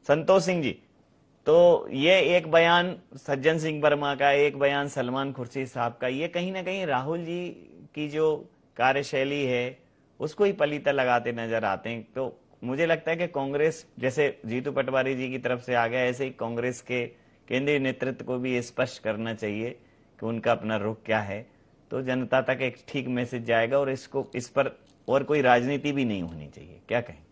संतोष सिंह जी, तो ये एक बयान सज्जन सिंह वर्मा का, एक बयान सलमान खुर्शीद साहब का, ये कहीं ना कहीं राहुल जी की जो कार्यशैली है उसको ही पलीता लगाते नजर आते हैं। तो मुझे लगता है कि कांग्रेस, जैसे जीतू पटवारी जी की तरफ से आ गया, ऐसे ही कांग्रेस के केंद्रीय नेतृत्व को भी स्पष्ट करना चाहिए कि उनका अपना रुख क्या है, तो जनता तक एक ठीक मैसेज जाएगा और इस पर और कोई राजनीति भी नहीं होनी चाहिए। क्या कहें?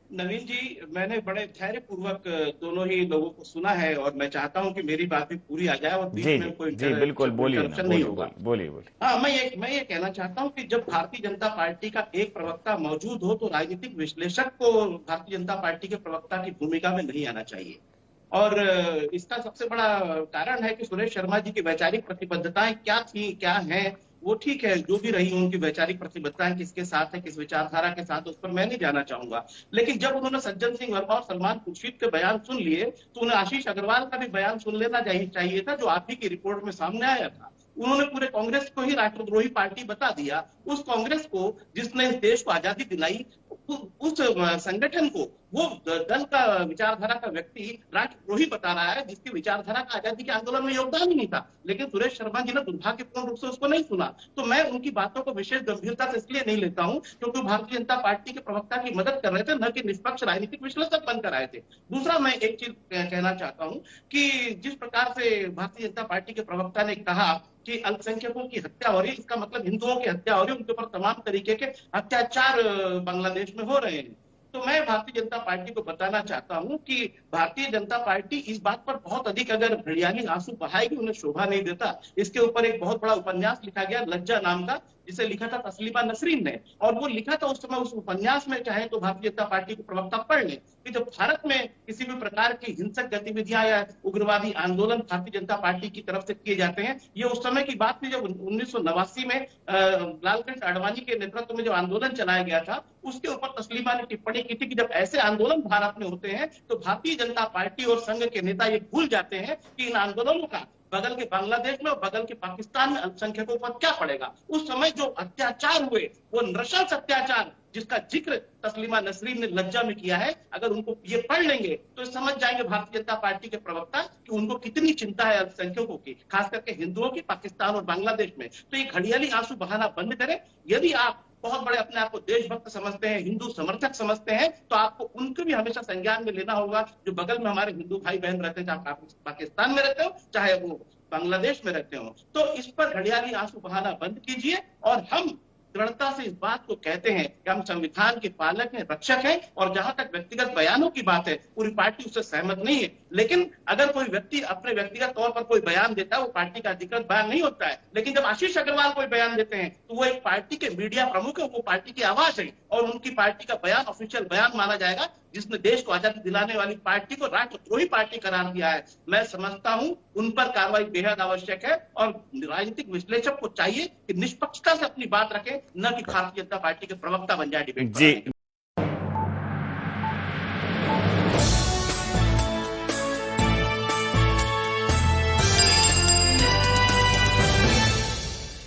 नवीन जी, मैंने बड़े धैर्य पूर्वक दोनों ही लोगों को सुना है और मैं चाहता हूं कि मेरी बात भी पूरी आ जाए और जी बीच जी में कोई जी, बिल्कुल बोलिए ना, इंटरप्शन नहीं बोलिए होगा। बोलिए बोलिए बोलिए। हाँ, मैं ये कहना चाहता हूं कि जब भारतीय जनता पार्टी का एक प्रवक्ता मौजूद हो तो राजनीतिक विश्लेषक को भारतीय जनता पार्टी के प्रवक्ता की भूमिका में नहीं आना चाहिए। और इसका सबसे बड़ा कारण है कि सुरेश शर्मा जी की वैचारिक प्रतिबद्धताएं क्या थी, क्या हैं, वो ठीक है, जो भी रही उनकी वैचारिक प्रतिबद्धताएं किसके साथ है, किस विचारधारा के साथ, उस पर मैं नहीं जाना चाहूंगा। लेकिन जब उन्होंने सज्जन सिंह वर्मा और सलमान खुर्शीद के बयान सुन लिए तो उन्हें आशीष अग्रवाल का भी बयान सुन लेना चाहिए था, जो आप ही की रिपोर्ट में सामने आया था। उन्होंने पूरे कांग्रेस को ही राष्ट्रद्रोही पार्टी बता दिया। उस कांग्रेस को जिसने इस देश को आजादी दिलाई, उस संगठन को, वो दल का विचारधारा का व्यक्ति राष्ट्रद्रोही बता रहा है, जिसकी विचारधारा का आजादी के आंदोलन में योगदान ही नहीं था। लेकिन सुरेश शर्मा जी ने दुर्भाग्यपूर्ण रूप से उसको नहीं सुना। तो मैं उनकी बातों को विशेष गंभीरता से इसलिए नहीं लेता हूं क्योंकि भारतीय जनता पार्टी के प्रवक्ता की मदद कर रहे थे, न कि निष्पक्ष राजनीतिक विश्लेषक बनकर आए थे। दूसरा, मैं एक चीज कहना चाहता हूं कि जिस प्रकार से भारतीय जनता पार्टी के प्रवक्ता ने कहा कि अल्पसंख्यकों की हत्या हो रही है, इसका मतलब हिंदुओं की हत्या हो रही है, उनके ऊपर तमाम तरीके के अत्याचार बांग्लादेश में हो रहे हैं। तो मैं भारतीय जनता पार्टी को बताना चाहता हूं कि भारतीय जनता पार्टी इस बात पर बहुत अधिक अगर घड़ियाली आंसू बहाएगी, उन्हें शोभा नहीं देता। इसके ऊपर एक बहुत बड़ा उपन्यास लिखा गया, लज्जा नाम का, जिसे लिखा था तस्लीमा नसरीन ने, और वो लिखा था उस समय उस उपन्यास में, चाहे तो भारतीय जनता पार्टी के प्रवक्ता पढ़ लें, कि जब भारत में किसी भी प्रकार की हिंसक गतिविधियां या उग्रवादी आंदोलन भारतीय जनता पार्टी की तरफ से किए जाते हैं, ये उस समय की बात थी जब 1989 में लालकृष्ण आडवाणी के नेतृत्व में जो आंदोलन चलाया गया था, उसके ऊपर तस्लीमा ने टिप्पणी की थी कि जब ऐसे आंदोलन भारत में होते हैं तो भारतीय जनता पार्टी और संघ के नेता ये भूल जाते हैं कि इन आंदोलनों का बगल के बांग्लादेश में और बगल के पाकिस्तान में अल्पसंख्यकों पर क्या पड़ेगा। उस समय जो अत्याचार हुए, वो नृशंस अत्याचार, जिसका जिक्र तस्लीमा नसरीन ने लज्जा में किया है, अगर उनको ये पढ़ लेंगे तो समझ जाएंगे भारतीय जनता पार्टी के प्रवक्ता कि उनको कितनी चिंता है अल्पसंख्यकों की, खास करके हिंदुओं की, पाकिस्तान और बांग्लादेश में। तो ये घड़ियाली आंसू बहाना बंद करें। यदि आप बहुत बड़े अपने आप को देशभक्त समझते हैं, हिंदू समर्थक समझते हैं, तो आपको उनको भी हमेशा संज्ञान में लेना होगा। जो बगल में हमारे हिंदू भाई बहन रहते हैं, चाहे पाकिस्तान में रहते हो, चाहे वो बांग्लादेश में रहते हो, तो इस पर घड़ियाली आंसू बहाना बंद कीजिए। और हम दृढ़ता से इस बात को कहते हैं कि हम संविधान के पालक हैं, रक्षक हैं, और जहां तक व्यक्तिगत बयानों की बात है, पूरी पार्टी उससे सहमत नहीं है। लेकिन अगर कोई व्यक्ति अपने व्यक्तिगत तौर पर कोई बयान देता है, वो पार्टी का अधिकृत बयान नहीं होता है। लेकिन जब आशीष अग्रवाल कोई बयान देते हैं तो वो एक पार्टी के मीडिया प्रमुख है, वो पार्टी की आवाज है, और उनकी पार्टी का बयान ऑफिशियल बयान माना जाएगा, जिसने देश को आजादी दिलाने वाली पार्टी को राष्ट्रद्रोही पार्टी करार दिया है। मैं समझता हूं उन पर कार्रवाई बेहद आवश्यक है, और राजनीतिक विश्लेषक को चाहिए कि निष्पक्षता से अपनी बात रखें, न कि भारतीय जनता पार्टी के प्रवक्ता बन जाए डिबेट जी।